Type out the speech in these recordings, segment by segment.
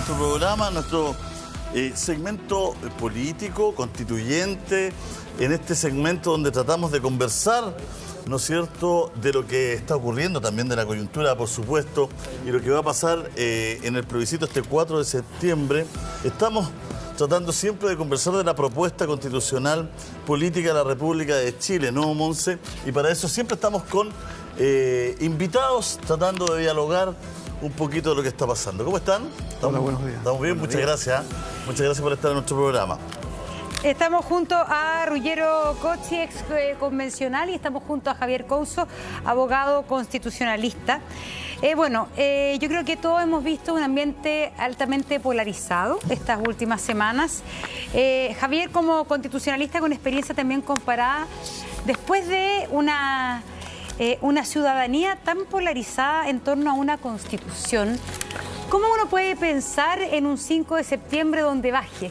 nuestro programa, nuestro segmento político, constituyente, en este segmento donde tratamos de conversar, ¿no es cierto?, de lo que está ocurriendo, también de la coyuntura, por supuesto, y lo que va a pasar en el plebiscito este 4 de septiembre. Estamos tratando siempre de conversar de la propuesta constitucional política de la República de Chile, ¿no, Monse? Y para eso siempre estamos con invitados, tratando de dialogar un poquito de lo que está pasando. ¿Cómo están? Hola, buenos días. Estamos bien, muchas gracias. Muchas gracias por estar en nuestro programa. Estamos junto a Ruggero Cocci, ex convencional, y estamos junto a Javier Couso, abogado constitucionalista. Yo creo que todos hemos visto un ambiente altamente polarizado estas últimas semanas. Javier, como constitucionalista con experiencia también comparada, después de una ciudadanía tan polarizada en torno a una constitución, ¿cómo uno puede pensar en un 5 de septiembre donde baje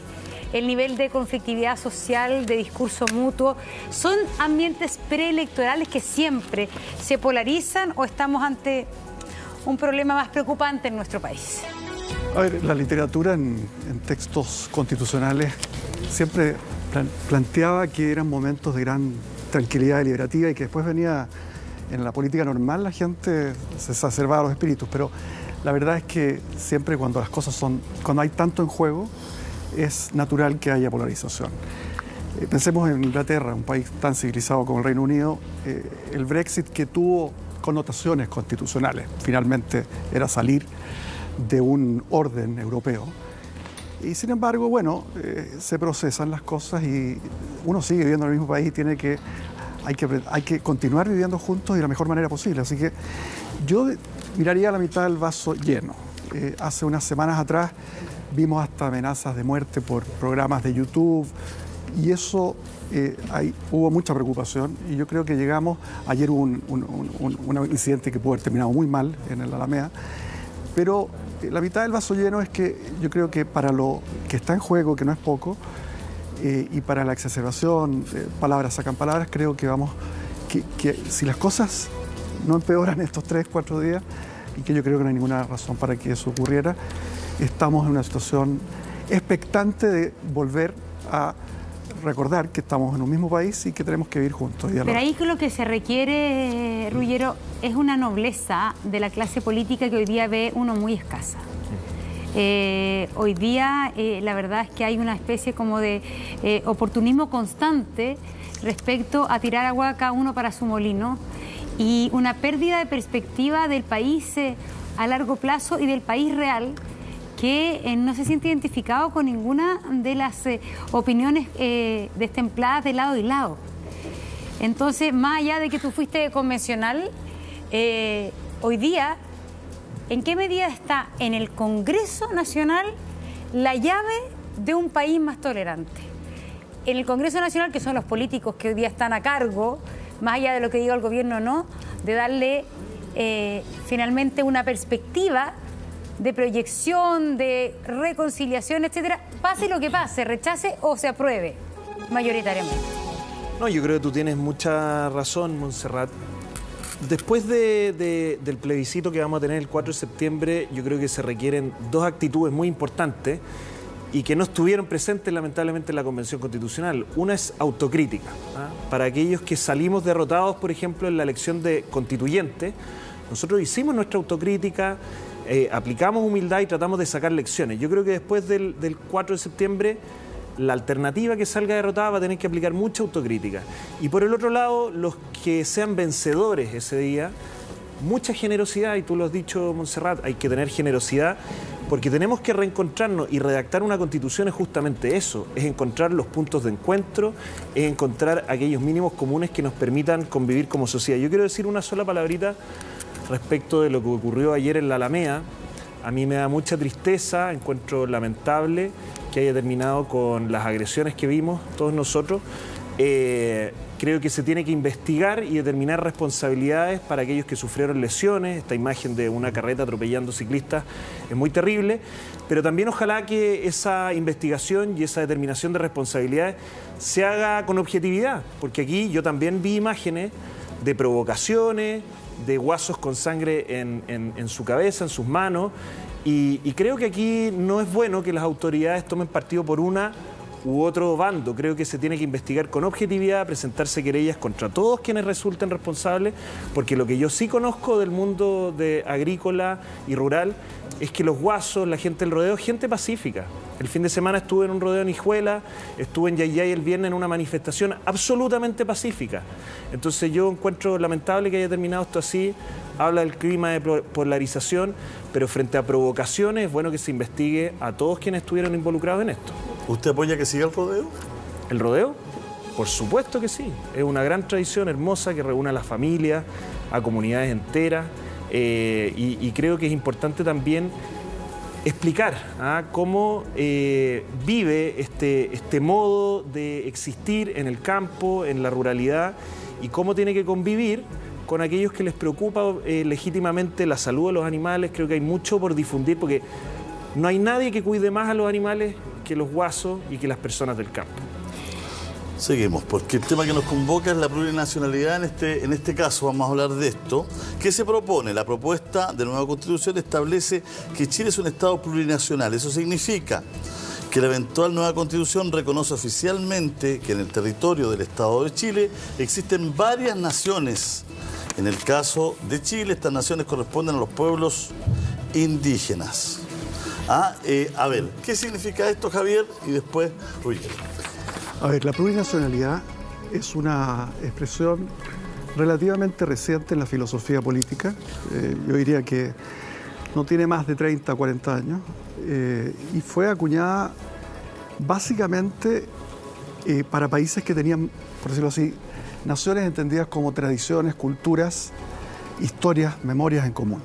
el nivel de conflictividad social, de discurso mutuo? ¿Son ambientes preelectorales que siempre se polarizan o estamos ante un problema más preocupante en nuestro país? A ver, la literatura en textos constitucionales siempre planteaba que eran momentos de gran tranquilidad deliberativa y que después venía en la política normal, la gente se exacerbaba los espíritus, pero la verdad es que siempre cuando hay tanto en juego, es natural que haya polarización. Pensemos en Inglaterra, un país tan civilizado como el Reino Unido, el Brexit, que tuvo connotaciones constitucionales, finalmente era salir de un orden europeo. Y sin embargo, se procesan las cosas y uno sigue viviendo en el mismo país y hay que continuar viviendo juntos de la mejor manera posible. Así que yo miraría la mitad del vaso lleno. Hace unas semanas atrás vimos hasta amenazas de muerte por programas de YouTube y eso, hubo mucha preocupación y yo creo que llegamos, ayer hubo un incidente que pudo haber terminado muy mal en el Alameda, pero la mitad del vaso lleno es que yo creo que para lo que está en juego, que no es poco, y para la exacerbación, palabras sacan palabras, creo que que si las cosas no empeoran estos 3, 4 días, y que yo creo que no hay ninguna razón para que eso ocurriera, estamos en una situación expectante de volver a recordar que estamos en un mismo país y que tenemos que vivir juntos. Pero ahí lo que se requiere, Ruggero, es una nobleza de la clase política que hoy día ve uno muy escasa. Hoy día la verdad es que hay una especie como de oportunismo constante respecto a tirar agua cada uno para su molino y una pérdida de perspectiva del país a largo plazo y del país real, que no se siente identificado con ninguna de las opiniones destempladas de lado y lado. Entonces, más allá de que tú fuiste convencional, hoy día, ¿en qué medida está en el Congreso Nacional la llave de un país más tolerante? En el Congreso Nacional, que son los políticos que hoy día están a cargo, más allá de lo que diga el gobierno o no, de darle finalmente una perspectiva de proyección, de reconciliación, etcétera, pase lo que pase, rechace o se apruebe mayoritariamente. No, yo creo que tú tienes mucha razón, Montserrat. Después del plebiscito que vamos a tener el 4 de septiembre, yo creo que se requieren dos actitudes muy importantes y que no estuvieron presentes lamentablemente en la Convención Constitucional. Una es autocrítica, para aquellos que salimos derrotados, por ejemplo, en la elección de constituyente. Nosotros hicimos nuestra autocrítica, aplicamos humildad y tratamos de sacar lecciones. Yo creo que después del 4 de septiembre, la alternativa que salga derrotada va a tener que aplicar mucha autocrítica. Y por el otro lado, los que sean vencedores ese día, mucha generosidad, y tú lo has dicho, Montserrat, hay que tener generosidad, porque tenemos que reencontrarnos y redactar una constitución es justamente eso, es encontrar los puntos de encuentro, es encontrar aquellos mínimos comunes que nos permitan convivir como sociedad. Yo quiero decir una sola palabrita respecto de lo que ocurrió ayer en la Alameda. A mí me da mucha tristeza, encuentro lamentable que haya terminado con las agresiones que vimos todos nosotros. Creo que se tiene que investigar y determinar responsabilidades para aquellos que sufrieron lesiones. Esta imagen de una carreta atropellando ciclistas es muy terrible, pero también ojalá que esa investigación y esa determinación de responsabilidades se haga con objetividad, porque aquí yo también vi imágenes de provocaciones, de guasos con sangre en su cabeza, en sus manos, Y creo que aquí no es bueno que las autoridades tomen partido por una u otro bando. Creo que se tiene que investigar con objetividad, presentarse querellas contra todos quienes resulten responsables, porque lo que yo sí conozco del mundo agrícola y rural es que los guasos, la gente del rodeo, es gente pacífica. El fin de semana estuve en un rodeo en Hijuela, estuve en Yayay el viernes en una manifestación absolutamente pacífica. Entonces yo encuentro lamentable que haya terminado esto así. Habla del clima de polarización, pero frente a provocaciones es bueno que se investigue a todos quienes estuvieron involucrados en esto. ¿Usted apoya que siga el rodeo? ¿El rodeo? Por supuesto que sí. Es una gran tradición hermosa que reúne a las familias, a comunidades enteras, y creo que es importante también explicar cómo vive este modo de existir en el campo, en la ruralidad, y cómo tiene que convivir con aquellos que les preocupa legítimamente la salud de los animales. Creo que hay mucho por difundir, porque no hay nadie que cuide más a los animales que los guasos y que las personas del campo. Seguimos, porque el tema que nos convoca es la plurinacionalidad. En este caso vamos a hablar de esto. ¿Qué se propone? La propuesta de nueva Constitución establece que Chile es un Estado plurinacional. Eso significa que la eventual nueva Constitución reconoce oficialmente que en el territorio del Estado de Chile existen varias naciones. En el caso de Chile, estas naciones corresponden a los pueblos indígenas. A ver, ¿qué significa esto, Javier? Y después, Ruggero. A ver, la plurinacionalidad es una expresión relativamente reciente en la filosofía política. Yo diría que no tiene más de 30 o 40 años y fue acuñada básicamente para países que tenían, por decirlo así, naciones entendidas como tradiciones, culturas, historias, memorias en común.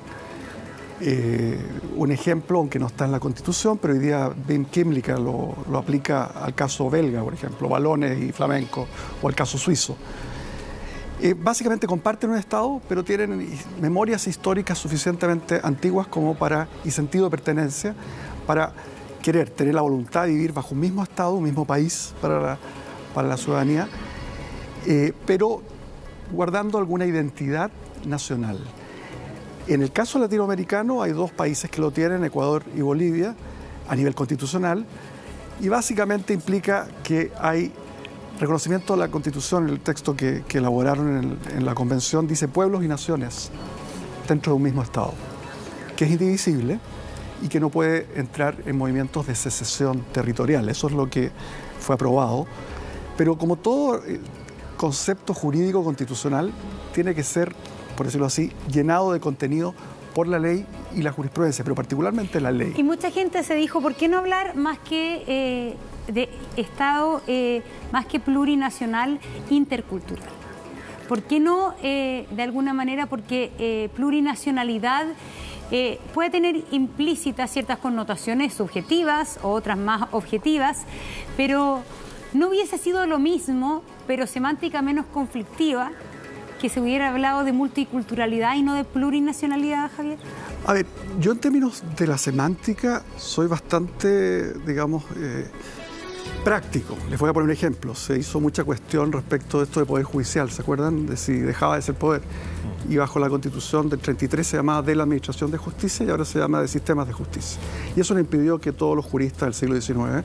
Un ejemplo, aunque no está en la Constitución, pero hoy día Wim Kymlicka lo aplica al caso belga, por ejemplo, valones y flamenco, o al caso suizo. Básicamente comparten un Estado, pero tienen memorias históricas suficientemente antiguas como y sentido de pertenencia para querer tener la voluntad de vivir bajo un mismo Estado, un mismo país para la ciudadanía, pero guardando alguna identidad nacional. En el caso latinoamericano hay dos países que lo tienen, Ecuador y Bolivia, a nivel constitucional, y básicamente implica que hay reconocimiento de la Constitución. El texto que elaboraron en la Convención dice pueblos y naciones dentro de un mismo Estado, que es indivisible y que no puede entrar en movimientos de secesión territorial. Eso es lo que fue aprobado, pero como todo concepto jurídico constitucional tiene que ser, por decirlo así, llenado de contenido por la ley y la jurisprudencia, pero particularmente la ley. Y mucha gente se dijo, ¿por qué no hablar más que de Estado, más que plurinacional, intercultural? ¿Por qué no, de alguna manera, porque plurinacionalidad puede tener implícitas ciertas connotaciones subjetivas o otras más objetivas, pero no hubiese sido lo mismo, pero semántica menos conflictiva, que se hubiera hablado de multiculturalidad y no de plurinacionalidad, Javier? A ver, yo en términos de la semántica soy bastante, digamos, práctico. Les voy a poner un ejemplo. Se hizo mucha cuestión respecto de esto de poder judicial, ¿se acuerdan? De si dejaba de ser poder. Y bajo la Constitución del 33 se llamaba de la Administración de Justicia y ahora se llama de Sistemas de Justicia. Y eso le impidió que todos los juristas del siglo XIX,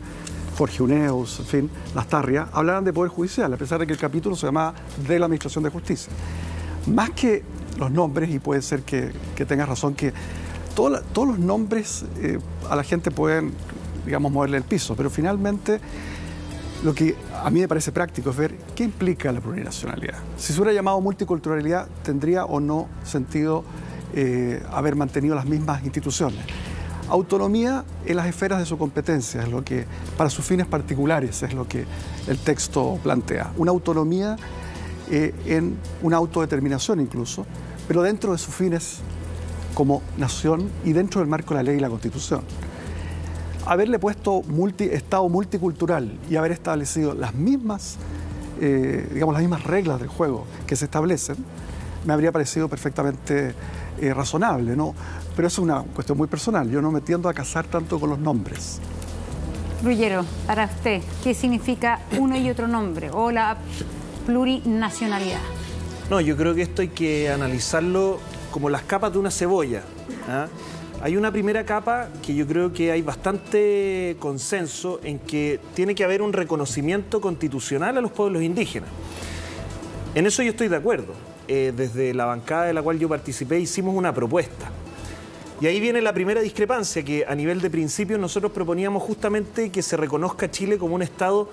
Jorge Uneus, en fin, Lastarria, hablaran de poder judicial, a pesar de que el capítulo se llamaba de la Administración de Justicia. Más que los nombres, y puede ser que tengas razón, que todos los nombres a la gente pueden, digamos, moverle el piso, pero finalmente lo que a mí me parece práctico es ver qué implica la plurinacionalidad. Si se hubiera llamado multiculturalidad, ¿tendría o no sentido haber mantenido las mismas instituciones? Autonomía en las esferas de su competencia, es lo que, para sus fines particulares, es lo que el texto plantea. Una autonomía en una autodeterminación incluso, pero dentro de sus fines como nación y dentro del marco de la ley y la Constitución. Haberle puesto Estado multicultural y haber establecido las mismas, digamos, las mismas reglas del juego que se establecen, me habría parecido perfectamente razonable, ¿no? Pero eso es una cuestión muy personal. Yo no me tiendo a casar tanto con los nombres. Ruggero, para usted, ¿qué significa uno y otro nombre o la plurinacionalidad? No, yo creo que esto hay que analizarlo como las capas de una cebolla. Hay una primera capa que yo creo que hay bastante consenso en que tiene que haber un reconocimiento constitucional a los pueblos indígenas. En eso yo estoy de acuerdo. Desde la bancada de la cual yo participé hicimos una propuesta. Y ahí viene la primera discrepancia, que a nivel de principios nosotros proponíamos justamente que se reconozca a Chile como un Estado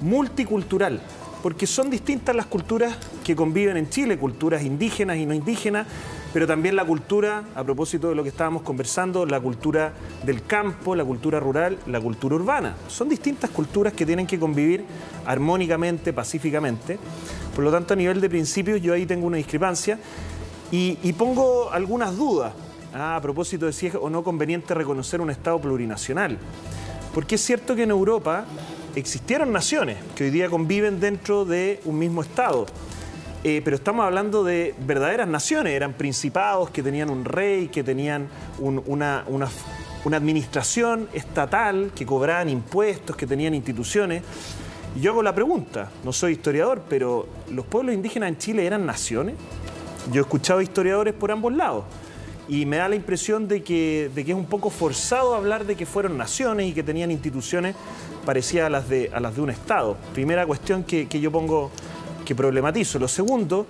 multicultural, porque son distintas las culturas que conviven en Chile, culturas indígenas y no indígenas, pero también la cultura, a propósito de lo que estábamos conversando, la cultura del campo, la cultura rural, la cultura urbana. Son distintas culturas que tienen que convivir armónicamente, pacíficamente. Por lo tanto, a nivel de principios, yo ahí tengo una discrepancia y pongo algunas dudas a propósito de si es o no conveniente reconocer un Estado plurinacional. Porque es cierto que en Europa existieron naciones que hoy día conviven dentro de un mismo Estado. Pero estamos hablando de verdaderas naciones, eran principados que tenían un rey, que tenían una administración estatal, que cobraban impuestos, que tenían instituciones. Y yo hago la pregunta, no soy historiador, pero ¿los pueblos indígenas en Chile eran naciones? Yo he escuchado historiadores por ambos lados y me da la impresión de que es un poco forzado hablar de que fueron naciones y que tenían instituciones parecidas a las de un Estado. Primera cuestión que yo pongo, que problematizo. Lo segundo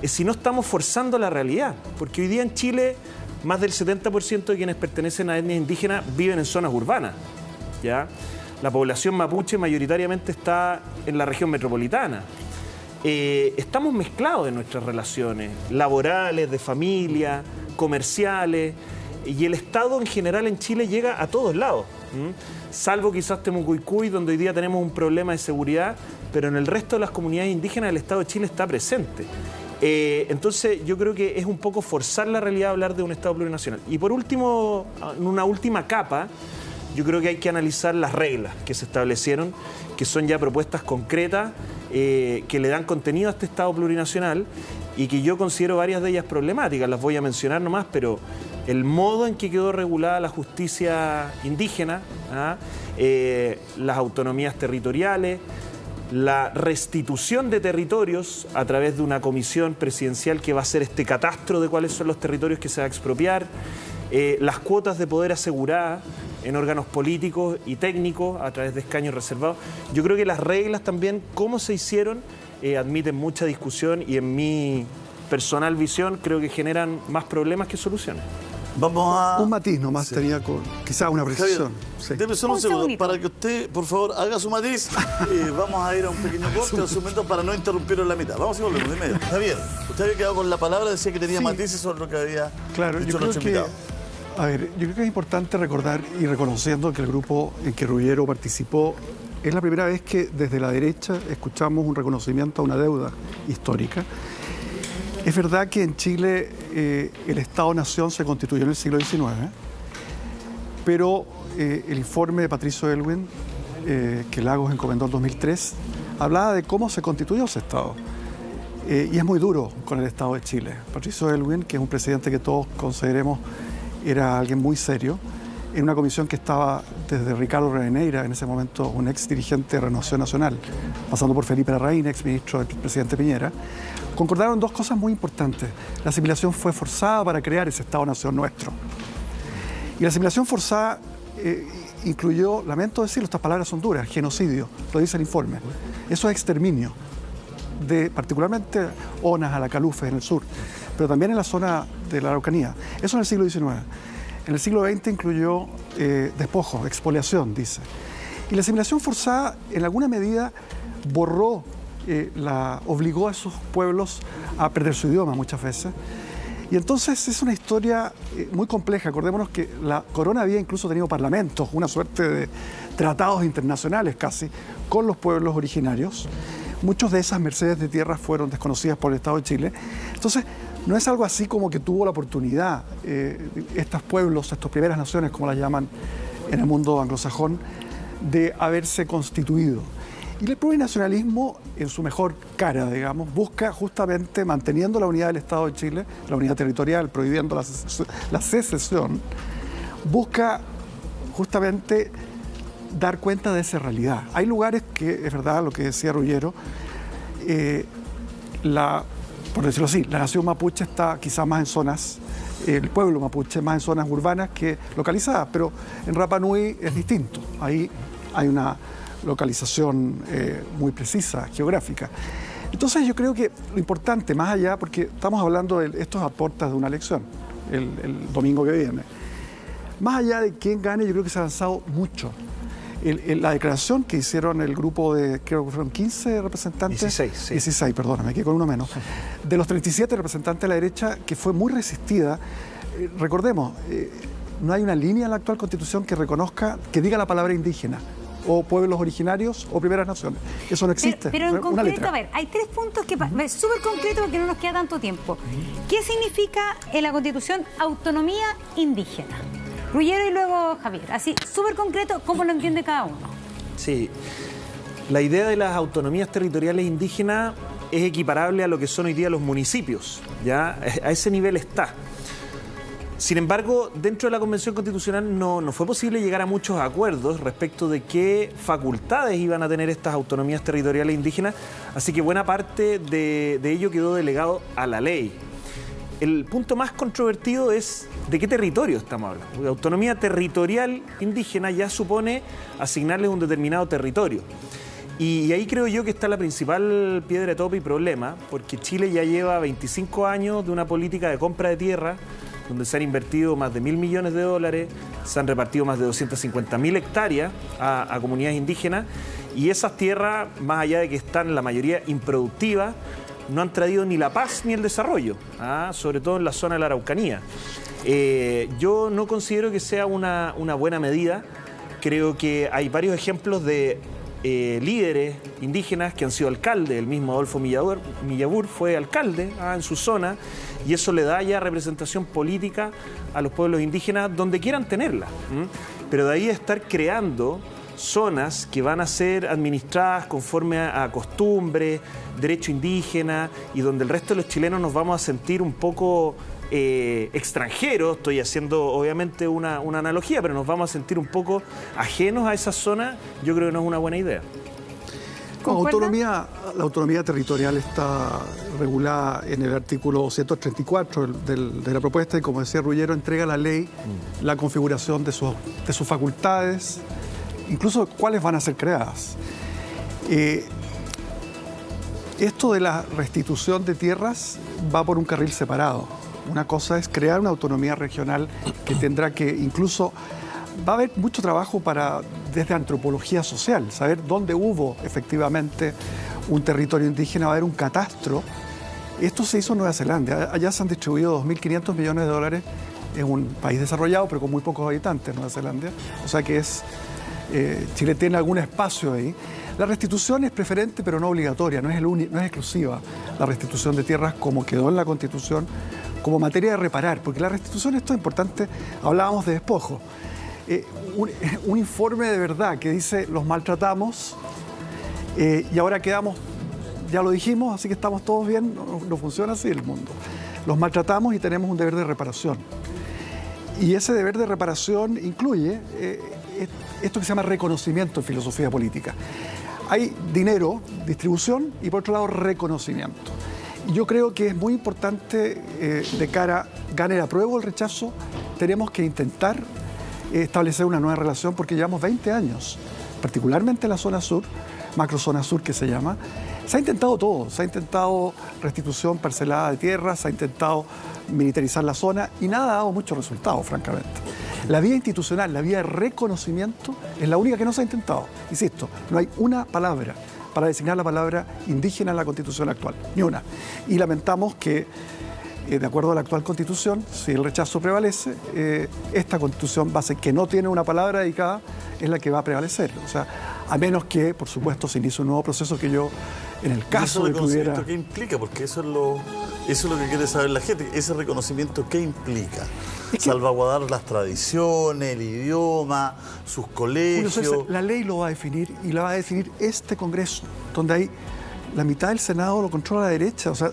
es si no estamos forzando la realidad, porque hoy día en Chile más del 70% de quienes pertenecen a etnias indígenas viven en zonas urbanas, ¿ya? La población mapuche mayoritariamente está en la región metropolitana. Estamos mezclados en nuestras relaciones laborales, de familia, comerciales, y el Estado en general en Chile llega a todos lados, salvo quizás Temucuicui, donde hoy día tenemos un problema de seguridad, pero en el resto de las comunidades indígenas el Estado de Chile está presente. Entonces yo creo que es un poco forzar la realidad hablar de un Estado plurinacional. Y por último, en una última capa, yo creo que hay que analizar las reglas que se establecieron, que son ya propuestas concretas, que le dan contenido a este Estado plurinacional y que yo considero varias de ellas problemáticas. Las voy a mencionar nomás, pero el modo en que quedó regulada la justicia indígena, las autonomías territoriales, la restitución de territorios a través de una comisión presidencial que va a hacer este catastro de cuáles son los territorios que se va a expropiar, las cuotas de poder aseguradas en órganos políticos y técnicos a través de escaños reservados. Yo creo que las reglas también, cómo se hicieron, admiten mucha discusión y en mi personal visión creo que generan más problemas que soluciones. Vamos a... Un matiz nomás tenía con quizá una precisión. Sí. Deme solo un segundo para que usted, por favor, haga su matiz. Vamos a ir a un pequeño corte, un momento para no interrumpirlo en la mitad. Vamos y volvemos de inmediato. Javier, usted había quedado con la palabra, decía que tenía matices sobre lo que había dicho nuestro invitado. A ver, yo creo que es importante recordar y reconociendo que el grupo en que Ruggiero participó es la primera vez que desde la derecha escuchamos un reconocimiento a una deuda histórica. Es verdad que en Chile el Estado-Nación se constituyó en el siglo XIX, pero el informe de Patricio Aylwin, que Lagos encomendó en 2003, hablaba de cómo se constituyó ese Estado. Y es muy duro con el Estado de Chile. Patricio Aylwin, que es un presidente que todos consideremos era alguien muy serio, en una comisión que estaba desde Ricardo Rivadeneira, en ese momento un ex dirigente de Renovación Nacional, pasando por Felipe Larraín, ex ministro del presidente Piñera, concordaron dos cosas muy importantes. La asimilación fue forzada para crear ese Estado-Nación nuestro. Y la asimilación forzada incluyó, lamento decirlo, estas palabras son duras, genocidio, lo dice el informe. Eso es exterminio, de particularmente Onas, Alacalufes en el sur, pero también en la zona de la Araucanía. Eso en el siglo XIX. En el siglo XX incluyó despojo, expoliación, dice. Y la asimilación forzada, en alguna medida, obligó a esos pueblos a perder su idioma muchas veces. Y entonces es una historia muy compleja. Acordémonos que la corona había incluso tenido parlamentos, una suerte de tratados internacionales casi, con los pueblos originarios. Muchas de esas mercedes de tierras fueron desconocidas por el Estado de Chile. Entonces, no es algo así como que tuvo la oportunidad estos pueblos, estas primeras naciones, como las llaman en el mundo anglosajón, de haberse constituido. Y el plurinacionalismo, en su mejor cara, digamos, busca justamente, manteniendo la unidad del Estado de Chile, la unidad territorial, prohibiendo la secesión, busca justamente dar cuenta de esa realidad. Hay lugares que, es verdad, lo que decía Ruggiero, por decirlo así, la nación mapuche está quizá más en zonas el pueblo mapuche, más en zonas urbanas que localizadas, pero en Rapa Nui es distinto. Ahí hay una localización muy precisa, geográfica. Entonces yo creo que lo importante, más allá, porque estamos hablando de estos aportes de una elección, el domingo que viene, más allá de quién gane, yo creo que se ha avanzado mucho. La declaración que hicieron el grupo de, creo que fueron 15 representantes. 16, sí. 16, perdona, me quedé con uno menos. De los 37 representantes de la derecha, que fue muy resistida. Recordemos, no hay una línea en la actual Constitución que reconozca, que diga la palabra indígena, o pueblos originarios, o primeras naciones. Eso no existe. Pero en concreto, a ver, hay 3 puntos que súper concretos porque no nos queda tanto tiempo. ¿Qué significa en la Constitución autonomía indígena? Ruggiero y luego Javier. Así, súper concreto, ¿cómo lo entiende cada uno? Sí. La idea de las autonomías territoriales indígenas es equiparable a lo que son hoy día los municipios. ¿Ya? A ese nivel está. Sin embargo, dentro de la Convención Constitucional no fue posible llegar a muchos acuerdos respecto de qué facultades iban a tener estas autonomías territoriales indígenas, así que buena parte de ello quedó delegado a la ley. El punto más controvertido es de qué territorio estamos hablando. Porque autonomía territorial indígena ya supone asignarles un determinado territorio. Y ahí creo yo que está la principal piedra de tope y problema, porque Chile ya lleva 25 años de una política de compra de tierra, donde se han invertido más de $1.000 millones, se han repartido más de 250.000 hectáreas a comunidades indígenas, y esas tierras, más allá de que están la mayoría improductivas, no han traído ni la paz ni el desarrollo, sobre todo en la zona de la Araucanía. Yo no considero que sea una buena medida. Creo que hay varios ejemplos de líderes indígenas que han sido alcaldes. El mismo Adolfo Millabur fue alcalde en su zona, y eso le da ya representación política a los pueblos indígenas donde quieran tenerla. Pero de ahí a estar creando zonas que van a ser administradas conforme a costumbres, derecho indígena, y donde el resto de los chilenos nos vamos a sentir un poco extranjeros. Estoy haciendo obviamente una analogía, pero nos vamos a sentir un poco ajenos a esa zona. Yo creo que no es una buena idea. La autonomía territorial está regulada en el artículo 234 de la propuesta, y como decía Ruggiero, entrega a la ley la configuración de sus facultades, incluso cuáles van a ser creadas. Esto de la restitución de tierras va por un carril separado. Una cosa es crear una autonomía regional que tendrá que incluso... Va a haber mucho trabajo desde antropología social, saber dónde hubo efectivamente un territorio indígena, va a haber un catastro. Esto se hizo en Nueva Zelanda. Allá se han distribuido $2.500 millones. Es un país desarrollado, pero con muy pocos habitantes, Nueva Zelanda. O sea que Chile tiene algún espacio ahí. La restitución es preferente, pero no obligatoria, no es exclusiva. La restitución de tierras, como quedó en la Constitución, como materia de reparar, porque la restitución, esto es importante, hablábamos de despojo. Un informe de verdad que dice los maltratamos y ahora quedamos, ya lo dijimos, así que estamos todos bien. No funciona así el mundo. Los maltratamos y tenemos un deber de reparación. Y ese deber de reparación incluye esto que se llama reconocimiento en filosofía política. Hay dinero, distribución, y por otro lado reconocimiento. Y yo creo que es muy importante, de cara, gane el apruebo o el rechazo, tenemos que intentar establecer una nueva relación, porque llevamos 20 años, particularmente en la zona sur, macrozona sur que se llama. Se ha intentado todo, se ha intentado restitución parcelada de tierras, se ha intentado militarizar la zona y nada ha dado muchos resultados, francamente. La vía institucional, la vía de reconocimiento es la única que no se ha intentado. Insisto, no hay una palabra para designar la palabra indígena en la Constitución actual, ni una. Y lamentamos que, de acuerdo a la actual Constitución, si el rechazo prevalece, esta Constitución base que no tiene una palabra dedicada es la que va a prevalecer. O sea, a menos que, por supuesto, se inicie un nuevo proceso que yo, en el caso de que hubiera... ¿Qué implica? Porque eso es lo que quiere saber la gente. Ese reconocimiento, ¿qué implica? Salvaguardar las tradiciones, el idioma, sus colegios... Julio César, la ley lo va a definir, y la va a definir este Congreso, donde hay... La mitad del Senado lo controla la derecha. O sea,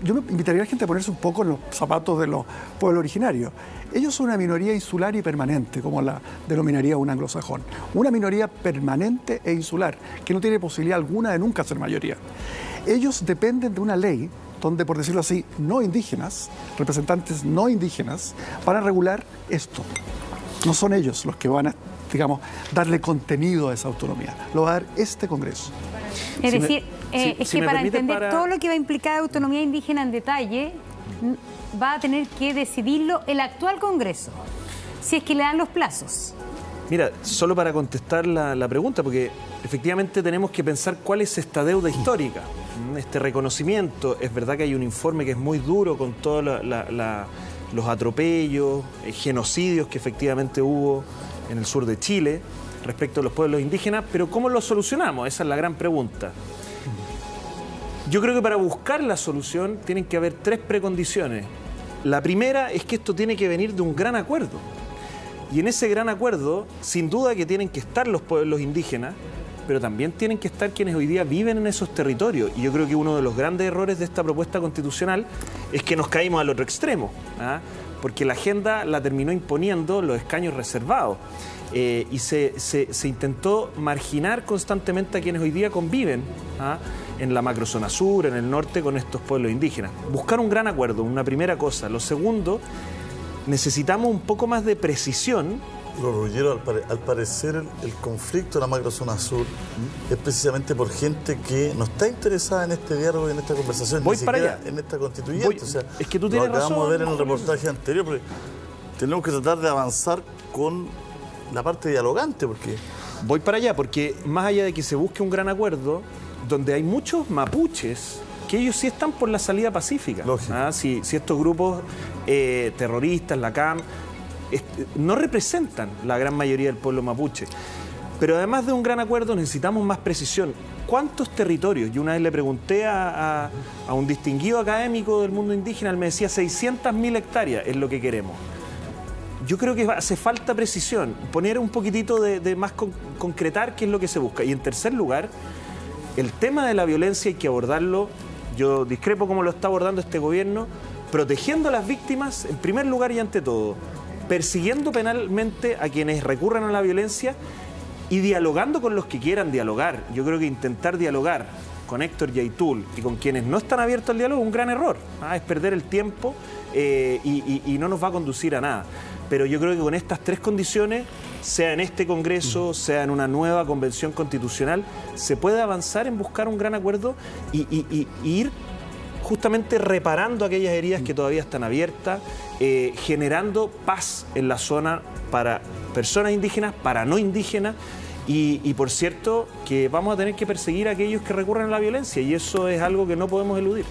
yo me invitaría a la gente a ponerse un poco en los zapatos de los pueblos originarios. Ellos son una minoría insular y permanente, como la denominaría un anglosajón. Una minoría permanente e insular, que no tiene posibilidad alguna de nunca ser mayoría. Ellos dependen de una ley montón de, por decirlo así, no indígenas, representantes no indígenas, para regular esto. No son ellos los que van a, digamos, darle contenido a esa autonomía. Lo va a dar este Congreso. Es decir, es que para entender todo lo que va a implicar autonomía indígena en detalle, va a tener que decidirlo el actual Congreso, si es que le dan los plazos. Mira, solo para contestar la pregunta, porque efectivamente tenemos que pensar cuál es esta deuda histórica, este reconocimiento. Es verdad que hay un informe que es muy duro con todos los atropellos, genocidios que efectivamente hubo en el sur de Chile respecto a los pueblos indígenas, pero ¿cómo lo solucionamos? Esa es la gran pregunta. Yo creo que para buscar la solución tienen que haber 3 precondiciones. La primera es que esto tiene que venir de un gran acuerdo. Y en ese gran acuerdo, sin duda que tienen que estar los pueblos indígenas, pero también tienen que estar quienes hoy día viven en esos territorios. Y yo creo que uno de los grandes errores de esta propuesta constitucional es que nos caímos al otro extremo, porque la agenda la terminó imponiendo los escaños reservados. Y se intentó marginar constantemente a quienes hoy día conviven en la macrozona sur, en el norte, con estos pueblos indígenas. Buscar un gran acuerdo, una primera cosa. Lo segundo, necesitamos un poco más de precisión. Ruggiero, al parecer el conflicto en la macrozona sur es precisamente por gente que no está interesada en este diálogo y en esta conversación, Voy ni para siquiera allá. en esta constituyente. O sea, es que tú tienes lo acabamos razón, de ver en el reportaje anterior, pero tenemos que tratar de avanzar con la parte dialogante, porque... Voy para allá, porque más allá de que se busque un gran acuerdo, donde hay muchos mapuches que ellos sí están por la salida pacífica. Si estos grupos terroristas, la CAM, no representan la gran mayoría del pueblo mapuche. Pero además de un gran acuerdo necesitamos más precisión. ¿Cuántos territorios? Yo una vez le pregunté a un distinguido académico del mundo indígena, él me decía 600.000 hectáreas es lo que queremos. Yo creo que hace falta precisión, poner un poquitito de más concretar qué es lo que se busca. Y en tercer lugar, el tema de la violencia hay que abordarlo, yo discrepo como lo está abordando este gobierno, protegiendo a las víctimas en primer lugar y ante todo, persiguiendo penalmente a quienes recurran a la violencia y dialogando con los que quieran dialogar. Yo creo que intentar dialogar con Héctor Yaitul y con quienes no están abiertos al diálogo es un gran error. Es perder el tiempo y no nos va a conducir a nada. Pero yo creo que con estas 3 condiciones, sea en este Congreso, sea en una nueva convención constitucional, se puede avanzar en buscar un gran acuerdo y ir justamente reparando aquellas heridas que todavía están abiertas, generando paz en la zona para personas indígenas, para no indígenas, y por cierto que vamos a tener que perseguir a aquellos que recurren a la violencia, y eso es algo que no podemos eludir.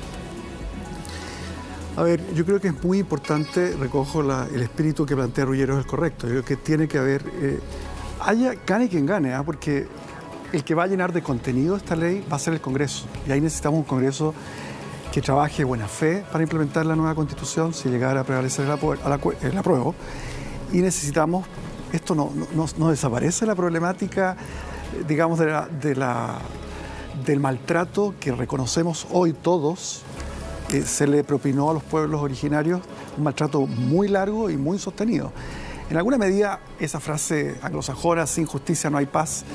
A ver, yo creo que es muy importante, recojo el espíritu que plantea Ruggiero es el correcto. Yo creo que tiene que haber, gane quien gane, porque el que va a llenar de contenido esta ley va a ser el Congreso. Y ahí necesitamos un Congreso que trabaje de buena fe para implementar la nueva Constitución, si llegara a prevalecer el apruebo. Y necesitamos, esto no desaparece la problemática, digamos, del maltrato que reconocemos hoy todos, se le propinó a los pueblos originarios, un maltrato muy largo y muy sostenido. En alguna medida, esa frase anglosajona, sin justicia no hay paz,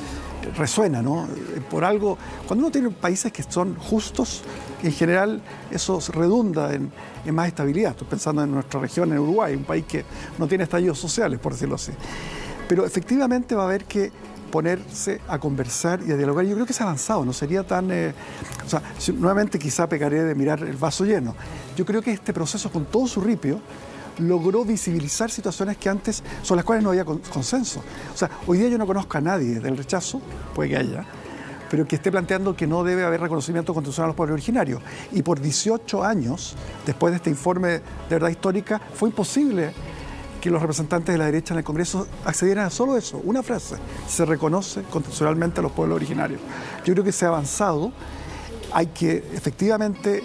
resuena, ¿no? Por algo, cuando uno tiene países que son justos, en general eso redunda en más estabilidad. Estoy pensando en nuestra región, en Uruguay, un país que no tiene estallidos sociales, por decirlo así. Pero efectivamente va a haber que ponerse a conversar y a dialogar. Yo creo que es avanzado, no sería tan... nuevamente quizá pecaré de mirar el vaso lleno. Yo creo que este proceso, con todo su ripio, logró visibilizar situaciones que antes, sobre las cuales no había consenso. O sea, hoy día yo no conozco a nadie del rechazo, puede que haya, pero que esté planteando que no debe haber reconocimiento constitucional a los pueblos originarios. Y por 18 años, después de este informe de verdad histórica, fue imposible que los representantes de la derecha en el Congreso accedieran a solo eso, una frase: se reconoce constitucionalmente a los pueblos originarios. Yo creo que se ha avanzado, hay que efectivamente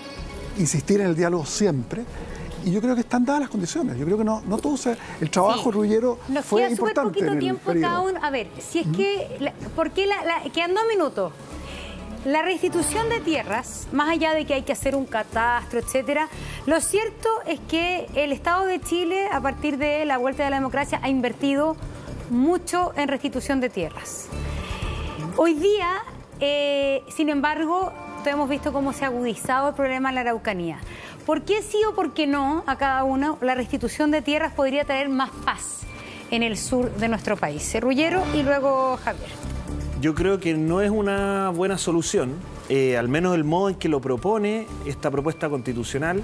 insistir en el diálogo siempre, y yo creo que están dadas las condiciones. Yo creo que no todo el trabajo, Ruggiero, fue importante. Nos queda súper poquito tiempo cada uno. A ver, si es que, ¿por qué quedan 2 minutos? La restitución de tierras, más allá de que hay que hacer un catastro, etcétera, lo cierto es que el Estado de Chile, a partir de la vuelta de la democracia, ha invertido mucho en restitución de tierras. Hoy día, sin embargo, producto hemos visto cómo se ha agudizado el problema en la Araucanía. ¿Por qué sí o por qué no a cada uno la restitución de tierras podría traer más paz en el sur de nuestro país? Rullero y luego Javier. Yo creo que no es una buena solución, al menos el modo en que lo propone esta propuesta constitucional.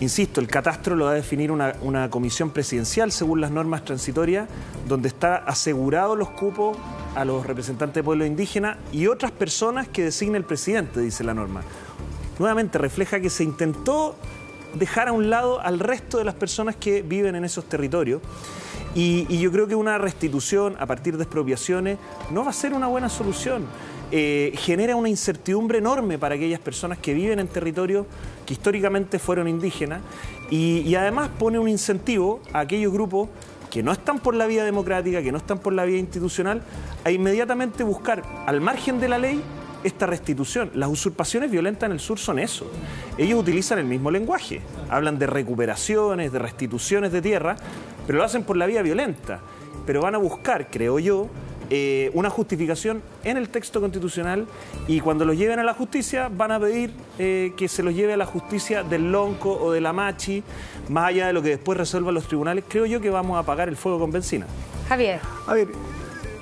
Insisto, el catastro lo va a definir una comisión presidencial según las normas transitorias, donde está asegurados los cupos a los representantes de pueblos indígenas y otras personas que designe el presidente, dice la norma. Nuevamente refleja que se intentó dejar a un lado al resto de las personas que viven en esos territorios. Y yo creo que una restitución a partir de expropiaciones no va a ser una buena solución. Genera una incertidumbre enorme para aquellas personas que viven en territorios que históricamente fueron indígenas y además pone un incentivo a aquellos grupos que no están por la vía democrática, que no están por la vía institucional, a inmediatamente buscar al margen de la ley esta restitución. Las usurpaciones violentas en el sur son eso. Ellos utilizan el mismo lenguaje, hablan de recuperaciones, de restituciones de tierra, pero lo hacen por la vía violenta. Pero van a buscar, creo yo, una justificación en el texto constitucional y cuando los lleven a la justicia van a pedir que se los lleve a la justicia del Lonco o de la Machi, más allá de lo que después resuelvan los tribunales. Creo yo que vamos a apagar el fuego con benzina. Javier. A ver,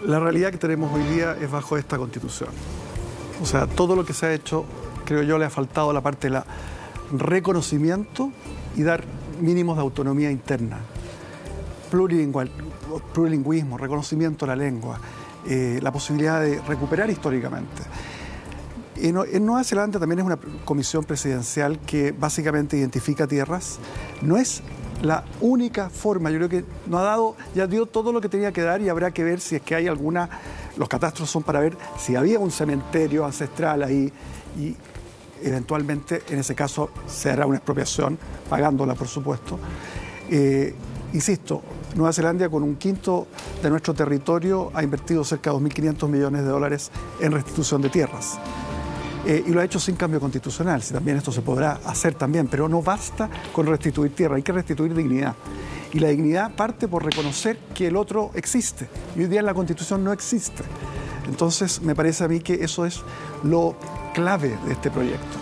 la realidad que tenemos hoy día es bajo esta Constitución. O sea, todo lo que se ha hecho, creo yo, le ha faltado la parte de la reconocimiento y dar mínimos de autonomía interna. Plurilingüismo, reconocimiento de la lengua, la posibilidad de recuperar históricamente. En Nueva Zelanda también es una comisión presidencial que básicamente identifica tierras. No es la única forma, yo creo que no ha dado, ya dio todo lo que tenía que dar y habrá que ver si es que hay alguna, los catastros son para ver si había un cementerio ancestral ahí y eventualmente en ese caso se hará una expropiación, pagándola por supuesto. Insisto, Nueva Zelanda con un quinto de nuestro territorio ha invertido cerca de 2.500 millones de dólares en restitución de tierras. Y lo ha hecho sin cambio constitucional, si también esto se podrá hacer también, pero no basta con restituir tierra, hay que restituir dignidad. Y la dignidad parte por reconocer que el otro existe, y hoy día en la Constitución no existe. Entonces me parece a mí que eso es lo clave de este proyecto.